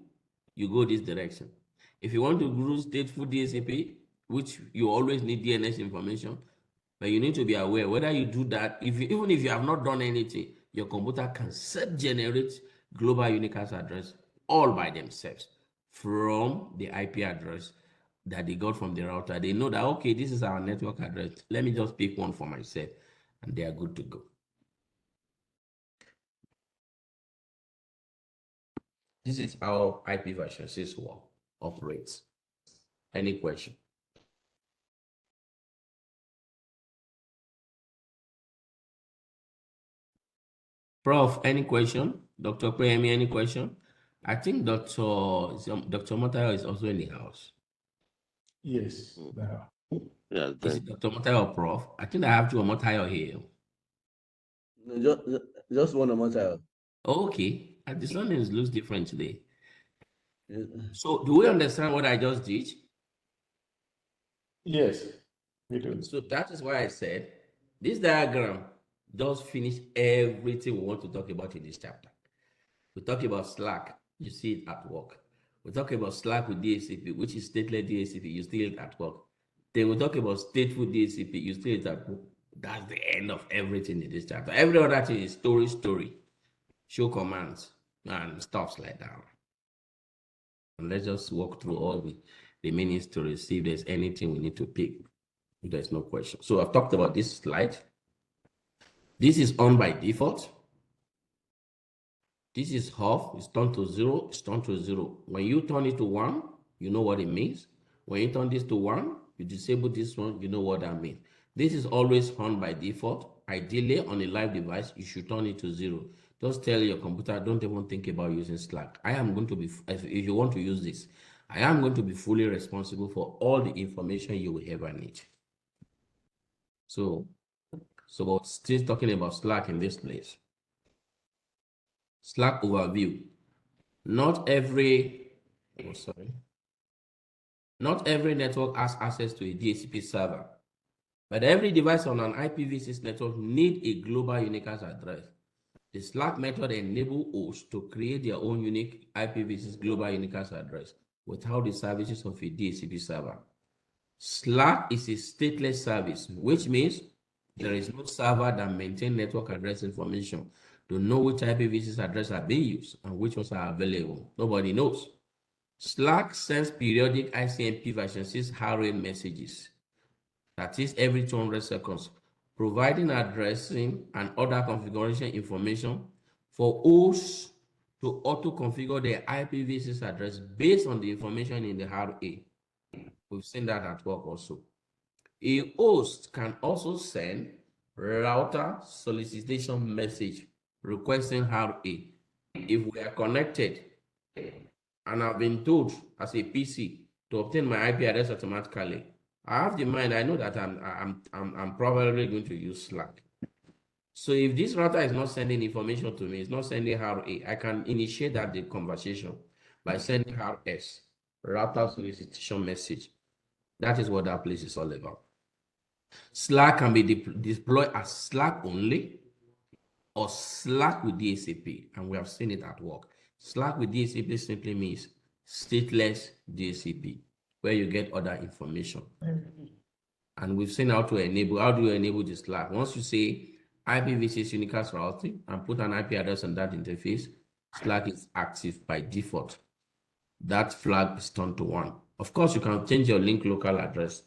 you go this direction. If you want to do stateful DHCP, which you always need DNS information, but you need to be aware whether you do that, even if you have not done anything, your computer can self-generate global unicast address all by themselves from the IP address that they got from the router. They know that, okay, this is our network address. Let me just pick one for myself, and they are good to go. This is how IPv6 operates. Any question? Prof, any question? Dr. Premi, any question? I think Dr. Motayo is also in the house. Yes. Yeah, is it Dr. Motayo or Prof? I think I have two Motayo here. No, just one Motayo. Okay, and the surnames looks different today. Yeah. So, do we understand what I just did? Yes, we do. So that is why I said this diagram does finish everything we want to talk about in this chapter. We talk about SLAAC, you see it at work. We talk about SLAAC with DHCP, which is stateless DHCP, you see it at work. Then we talk about stateful DHCP, you see it at work. That's the end of everything in this chapter. Every other thing is story, show commands, and stuff like that. And let's just walk through all the remaining stories, see if there's anything we need to pick. If there's no question. So I've talked about this slide. This is on by default. This is off, it's turned to 0, it's turned to 0. When you turn it to 1, you know what it means. When you turn this to 1, you disable this one, you know what that means. This is always on by default. Ideally, on a live device, you should turn it to 0. Just tell your computer, don't even think about using SLAAC. I am going to be, if you want to use this, I am going to be fully responsible for all the information you will ever need. So we're still talking about SLAAC in this place. SLAAC overview. Not every network has access to a DHCP server, but every device on an IPv6 network needs a global unicast address. The SLAAC method enables hosts to create their own unique IPv6 global unicast address without the services of a DHCP server. SLAAC is a stateless service, which means there is no server that maintains network address information to know which IPv6 address are being used and which ones are available. Nobody knows. SLAAC sends periodic ICMP version 6 array messages, that is every 200 seconds, providing addressing and other configuration information for hosts to auto-configure their IPv6 address based on the information in the array. We've seen that at work also. A host can also send router solicitation message requesting array. If we are connected and I've been told as a PC to obtain my IP address automatically, I have the mind, I know that I'm probably going to use SLAAC. So if this router is not sending information to me, it's not sending array, I can initiate that the conversation by sending RS, router solicitation message. That is what that place is all about. SLAAC can be deployed as SLAAC only or SLAAC with DHCP, and we have seen it at work. SLAAC with DHCP simply means stateless DHCP, where you get other information. And we've seen how to enable, how do you enable the SLAAC? Once you say IPv6 unicast routing and put an IP address on that interface, SLAAC is active by default. That flag is turned to 1. Of course, you can change your link local address.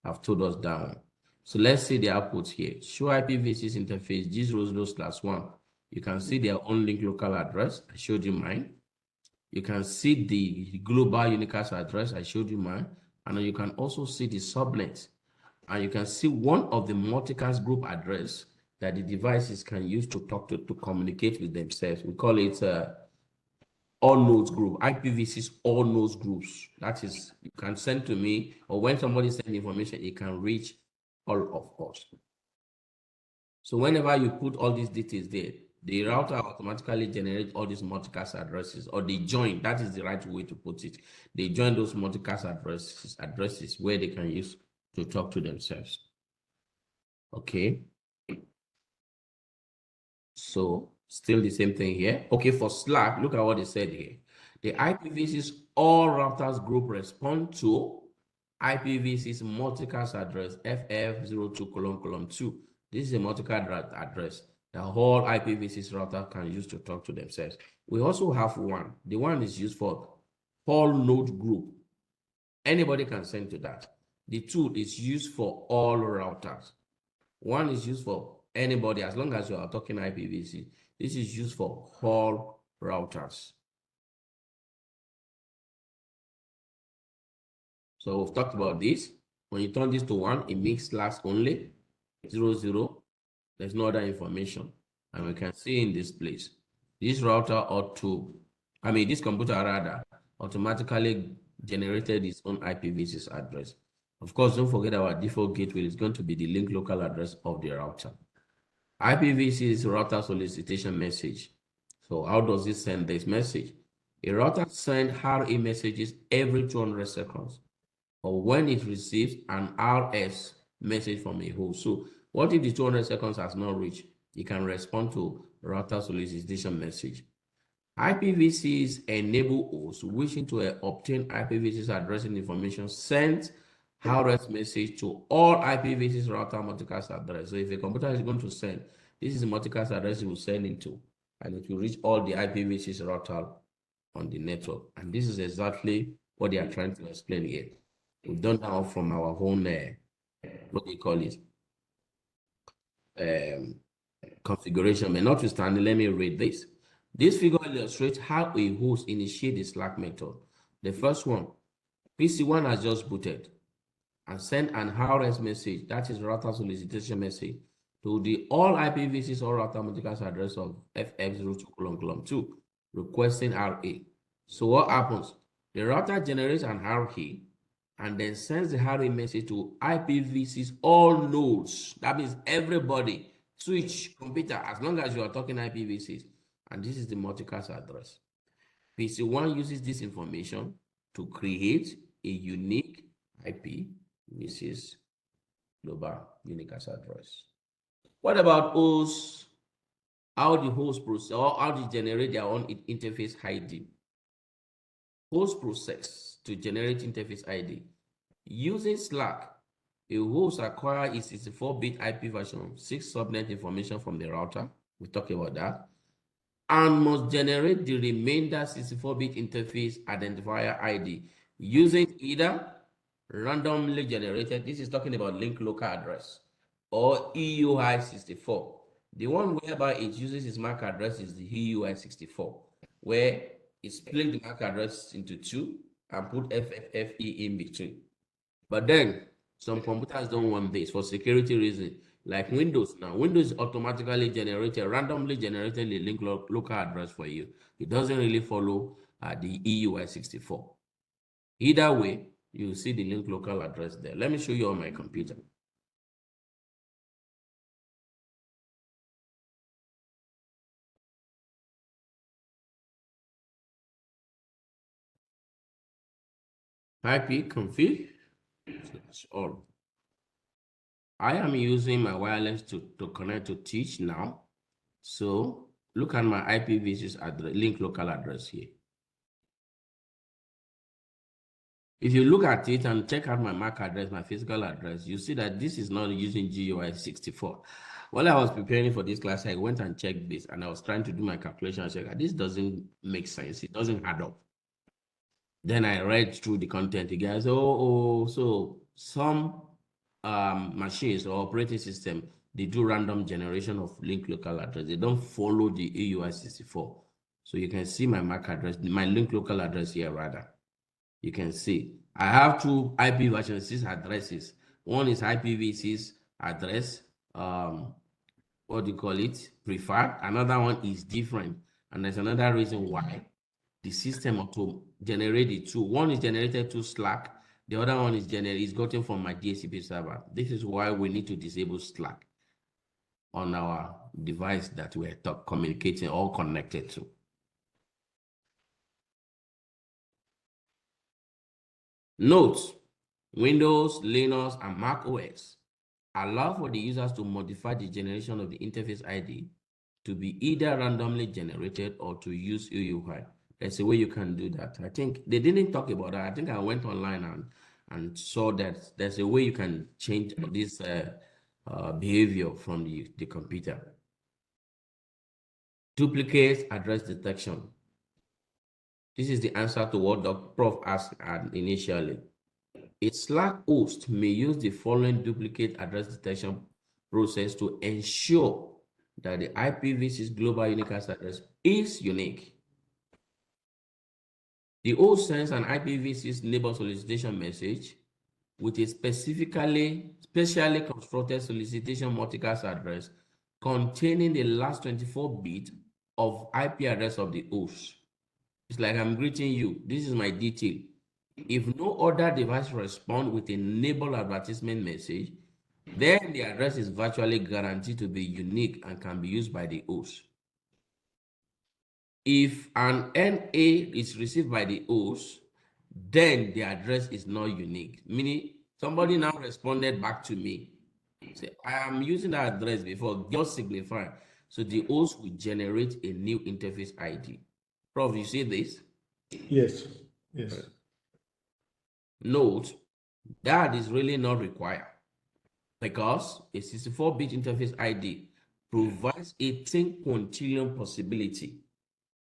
I've told us that one. So let's see the output here. Show IPv6 interface G00/1. You can see their own link local address. I showed you mine. You can see the global unicast address. I showed you mine. And you can also see the subnet. And you can see one of the multicast group address that the devices can use to talk to communicate with themselves. We call it all nodes group, IPv6 all nodes groups. That is, you can send to me, or when somebody sends information, it can reach all of us. So whenever you put all these details there, the router automatically generates all these multicast addresses, or they join, that is the right way to put it. They join those multicast addresses where they can use to talk to themselves. Okay. So still the same thing here. Okay, for SLAAC, look at what they said here. The IPv6 all routers group respond to IPv6 multicast address FF02::2. This is a multicast address that whole IPv6 router can use to talk to themselves. We also have one. The one is used for all node group. Anybody can send to that. The tool is used for all routers. One is used for anybody, as long as you are talking IPv6. This is used for all routers. So we've talked about this. When you turn this to 1, it makes // only, 00. There's no other information. And we can see in this place, this router ought to, this computer rather, automatically generated its own IPv6 address. Of course, don't forget our default gateway is going to be the link local address of the router. IPv6 is router solicitation message. So how does it send this message? A router sends RA messages every 200 seconds, or when it receives an RS message from a host. So what if the 200 seconds has not reached? You can respond to router solicitation message. IPv6 enable hosts wishing to obtain IPv6 addressing information send RS message to all IPv6 router multicast address. So if a computer is going to send, this is the multicast address it will send into, and it will reach all the IPv6 router on the network. And this is exactly what they are trying to explain here. We've done that from our own, what do you call it? Configuration. But notwithstanding, let me read this. This figure illustrates how a host initiates the SLAAC method. The first one, PC1 has just booted and sent an RS message, that is router solicitation message, to the all IPv6 or router multicast address of FF02:2, requesting RA. So what happens? The router generates an RA and then sends the RA message to IPv6 all nodes. That means everybody, switch, computer, as long as you are talking IPv6. And this is the multicast address. PC1 uses this information to create a unique IPv6 global unicast address. What about hosts? How the host process, or how they generate their own interface ID? Host process to generate interface ID. Using SLAAC, a host acquires its 64-bit IP version 6 subnet information from the router. We talked about that. And must generate the remainder 64-bit interface identifier ID using either randomly generated, this is talking about link local address, or EUI64. The one whereby it uses its MAC address is the EUI64, where it split the MAC address into 2 and put FFFE in between. But then some computers don't want this for security reasons. Like Windows now, Windows automatically randomly generated the link local address for you. It doesn't really follow the EUI64. Either way, you see the link local address there. Let me show you on my computer. ipconfig /all. I am using my wireless to connect to Teach now. So look at my IPv6 address, link local address here. If you look at it and check out my MAC address, my physical address, you see that this is not using GUI64. While I was preparing for this class, I went and checked this, and I was trying to do my calculation. I said, this doesn't make sense. It doesn't add up. Then I read through the content again. So some machines or operating system, they do random generation of link local address. They don't follow the EUI64. So you can see my MAC address, my link local address here rather. You can see I have 2 IPv6 addresses. One is IPv6 address, what do you call it? Preferred. Another one is different. And there's another reason why the system auto generate the 2. One is generated to SLAAC. The other one is gotten from my DHCP server. This is why we need to disable SLAAC on our device that we're communicating or connected to. Note, Windows, Linux, and Mac OS allow for the users to modify the generation of the interface ID to be either randomly generated or to use EUI. There's a way you can do that. I think they didn't talk about that. I think I went online and saw that there's a way you can change this behavior from the computer. Duplicate address detection. This is the answer to what the prof asked initially. A SLAAC host may use the following duplicate address detection process to ensure that the IPv6 global unicast address is unique. The host sends an IPv6 neighbor solicitation message with a specially constructed solicitation multicast address containing the last 24 bits of IP address of the host. It's like I'm greeting you. This is my detail. If no other device responds with a neighbor advertisement message, then the address is virtually guaranteed to be unique and can be used by the host. If an NA is received by the host, then the address is not unique, meaning somebody now responded back to me. Say, I am using that address before, just signify. So the host will generate a new interface ID. Prof, you see this? Yes, yes. Note, that is really not required because a 64-bit interface ID provides a 10 quintillion possibility.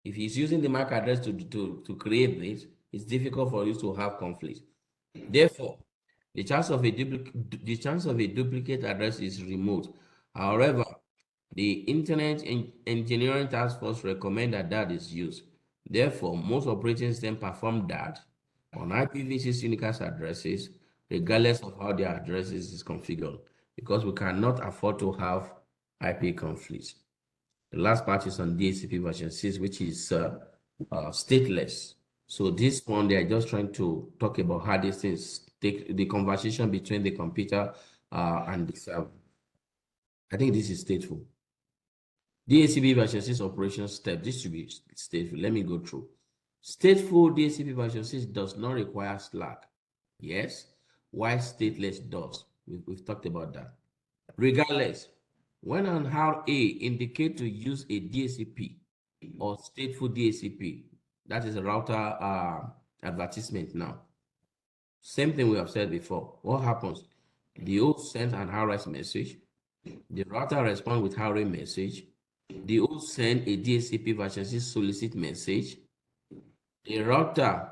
If he's using the MAC address to create this, it's difficult for you to have conflict. Therefore, the chance of a duplicate address is remote. However, the Internet Engineering Task Force recommend that is used. Therefore, most operating systems perform that on IPv6 unicast addresses, regardless of how their addresses is configured, because we cannot afford to have IP conflicts. The last part is on DHCP version 6, which is stateless. So this one, they are just trying to talk about how these things take the conversation between the computer and the server. I think this is stateful. DHCP version 6 operation step. This should be stateful. Let me go through. Stateful DHCP version 6 does not require SLAAC. Yes, while stateless does. We've talked about that. Regardless, when an RA indicate to use a DHCP or stateful DHCP, that is a router advertisement now. Same thing we have said before. What happens? The host sends an RS message. The router responds with RA message. The host sends a DHCP version 6 solicit message. The router,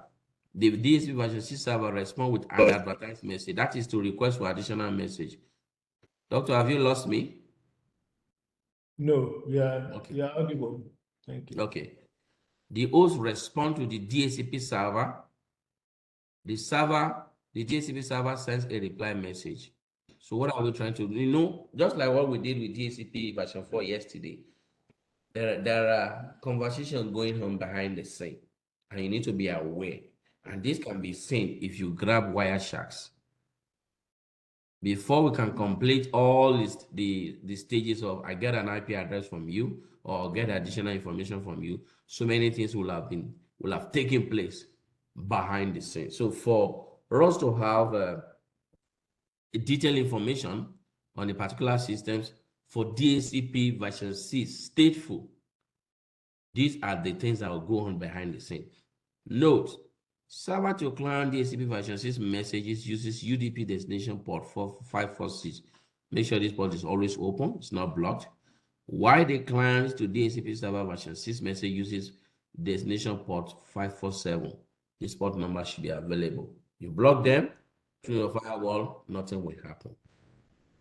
the DHCP version 6 server responds with an advertised message. That is to request for additional message. Doctor, have you lost me? No, you're audible. Thank you. Okay. The host responds to the DHCP server. The DHCP server sends a reply message. So what are we trying to do? You know, just like what we did with DHCP version 4 yesterday, there are conversations going on behind the scene, and you need to be aware. And this can be seen if you grab Wiresharks. Before we can complete all the stages of I get an IP address from you or get additional information from you, so many things will have taken place behind the scenes. So for us to have detailed information on the particular systems for DHCP version 6 stateful, these are the things that will go on behind the scene. Note, server to client DHCP version 6 messages uses UDP destination port 546. Make sure this port is always open, it's not blocked. While the client to DHCP server version 6 message uses destination port 547. This port number should be available. You block them through your firewall, nothing will happen.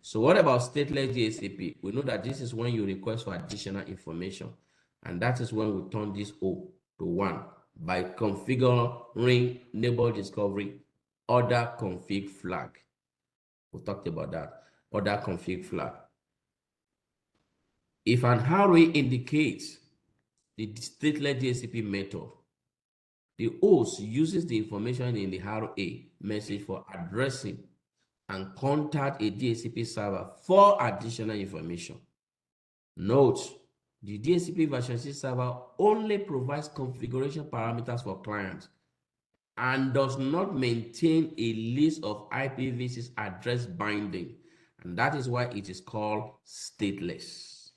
So what about stateless DHCP? We know that this is when you request for additional information, and that is when we turn this O to 1 by configuring neighbor discovery order config flag. We talked about that, order config flag. If an array indicates the stateless DHCP method, the host uses the information in the array message for addressing and contact a DHCP server for additional information. Note, the DHCP version 6 server only provides configuration parameters for clients and does not maintain a list of IPv6 address binding, and that is why it is called stateless.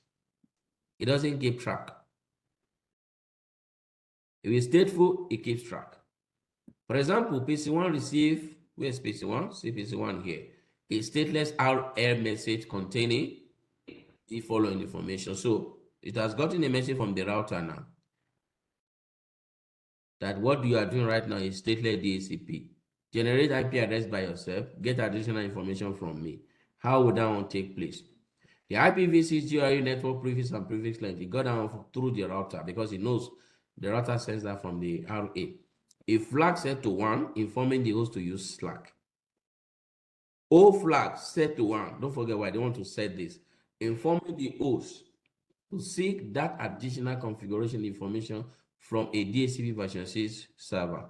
It doesn't keep track. If it's stateful, it keeps track. For example, PC1 receive, where's PC1? See PC1 here. A stateless RL message containing the following information. So it has gotten a message from the router now that what you are doing right now is stateless DHCP. generate IP address by yourself, get additional information from me. How would that one take place? The IPv6 GRU network prefix and prefix length, it got that one through the router because it knows the router sends that from the RA. A flag set to 1, informing the host to use SLAAC. O flag set to 1, don't forget why they want to set this, informing the host to seek that additional configuration information from a DHCP version 6 server.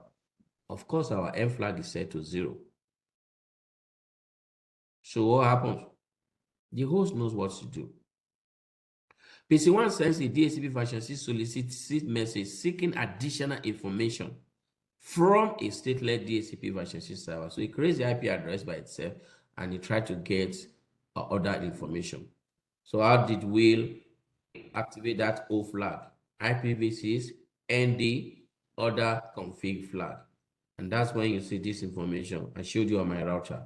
Of course, our N flag is set to 0. So what happens? The host knows what to do. PC1 sends a DHCP version 6 solicit message seeking additional information from a stateless DHCP version 6 server. So it creates the IP address by itself and it tries to get other information. So how did we activate that O flag? IPv6 and the other config flag. And that's when you see this information. I showed you on my router.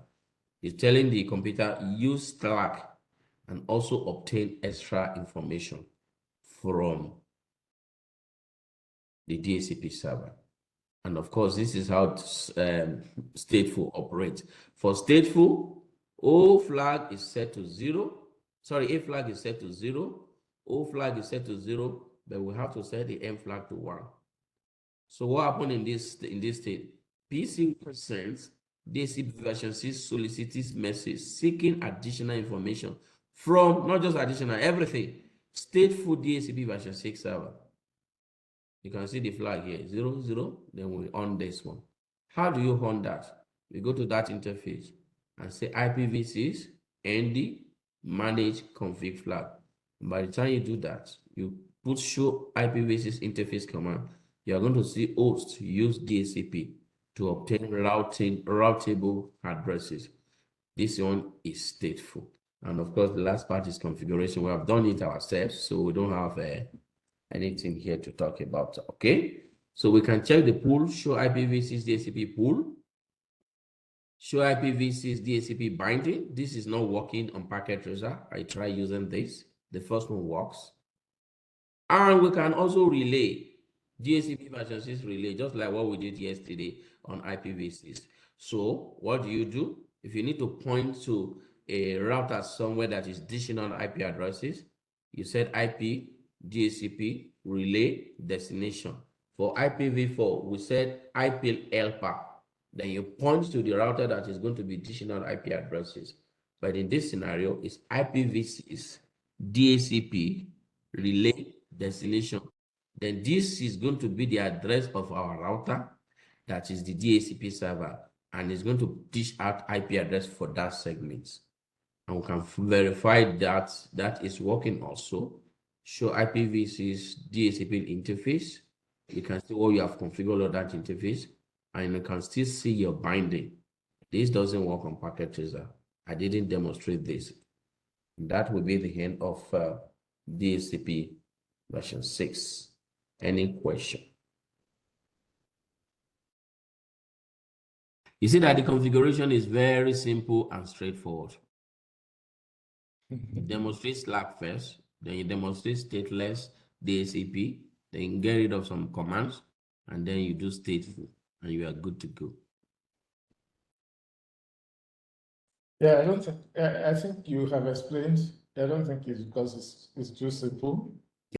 It's telling the computer use SLAAC and also obtain extra information from the DHCP server. And of course, this is how stateful operates. For stateful, O flag is set to 0. Sorry, A flag is set to 0. O flag is set to 0, but we have to set the M flag to 1. So what happened in this state? PC sends DHCP version 6 solicits message seeking additional information from, not just additional, everything, stateful DHCP version 6 server. You can see the flag here, 0, 0, then we on this one. How do you on that? We go to that interface and say IPv6 ND manage config flag. And by the time you do that, you put show IPv6 interface command. You are going to see host use DHCP to obtain routable addresses. This one is stateful. And of course, the last part is configuration. We have done it ourselves, so we don't have anything here to talk about. Okay, so we can check the pool, show IPv6 DHCP pool, show IPv6 DHCP binding. This is not working on Packet Tracer. I try using this. The first one works. And we can also relay DHCP version 6 relay, just like what we did yesterday on IPv6. So what do? If you need to point to a router somewhere that is dishing out IP addresses, you set IP DHCP relay destination. For IPv4, we set IP helper. Then you point to the router that is going to be dishing out IP addresses. But in this scenario, it's IPv6 DHCP relay destination. Then this is going to be the address of our router, that is the DHCP server, and it's going to dish out IP address for that segment. And we can verify that that is working also. Show IPv6 DHCP interface. You can see what you have configured on that interface, and you can still see your binding. This doesn't work on Packet Tracer. I didn't demonstrate this. That will be the end of DHCP version 6. Any question? You see that the configuration is very simple and straightforward. You demonstrate SLAAC first, then you demonstrate stateless DHCP, then you get rid of some commands, and then you do stateful, and you are good to go. Yeah, I think you have explained. I don't think it's because it's too simple.